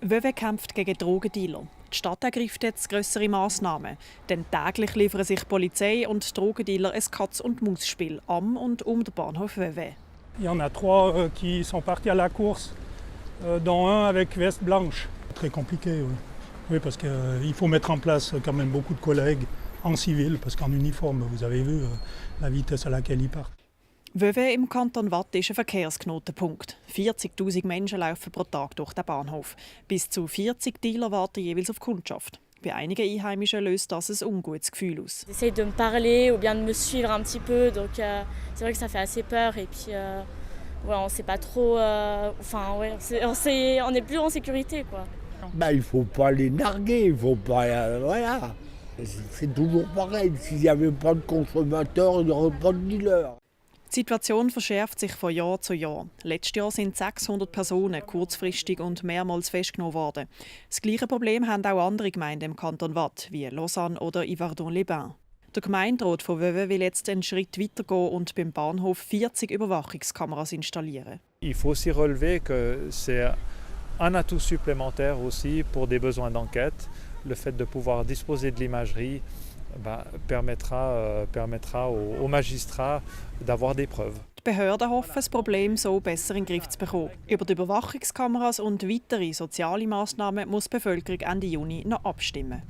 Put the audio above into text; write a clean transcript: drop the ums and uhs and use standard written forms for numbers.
Vevey kämpft gegen Drogendealer. Die Stadt ergreift jetzt grössere Massnahmen. Denn täglich liefern sich Polizei und Drogendealer ein Katz-und-Maus-Spiel am und um den Bahnhof Vevey. Il y en a trois qui sont partis à la course, dont un avec veste blanche. Très compliqué, oui. Oui, parce qu'il faut mettre en place quand même beaucoup de collègues en civil, parce qu'en uniforme, vous avez vu la vitesse à laquelle ils partent. Vevey im Kanton Waadt ist ein Verkehrsknotenpunkt. 40'000 Menschen laufen pro Tag durch den Bahnhof. Bis zu 40 Dealer warten jeweils auf Kundschaft. Bei einigen Einheimischen löst das ein ungutes Gefühl aus. Ils essayent de me parler ou bien de me suivre un petit peu, donc c'est vrai que ça fait assez peur et puis ouais, on sait pas trop, enfin ouais, on est plus en sécurité quoi. Ben, il ne faut pas les narguer, il faut pas, voilà. C'est toujours pareil, s'il n'y avait pas de consommateurs, il n'y aurait pas de dealers. Die Situation verschärft sich von Jahr zu Jahr. Letztes Jahr sind 600 Personen kurzfristig und mehrmals festgenommen worden. Das gleiche Problem haben auch andere Gemeinden im Kanton Waadt, wie Lausanne oder Yverdon-les-Bains. Der Gemeinderat von Vevey will jetzt einen Schritt weitergehen und beim Bahnhof 40 Überwachungskameras installieren. Il faut aussi relever que c'est un atout supplémentaire aussi pour des besoins d'enquête. Le fait de pouvoir disposer de l'imagerie permettra aux magistrats d'avoir des preuves. Die Behörden hoffen, das Problem so besser in den Griff zu bekommen. Über die Überwachungskameras und weitere soziale Massnahmen muss die Bevölkerung Ende Juni noch abstimmen.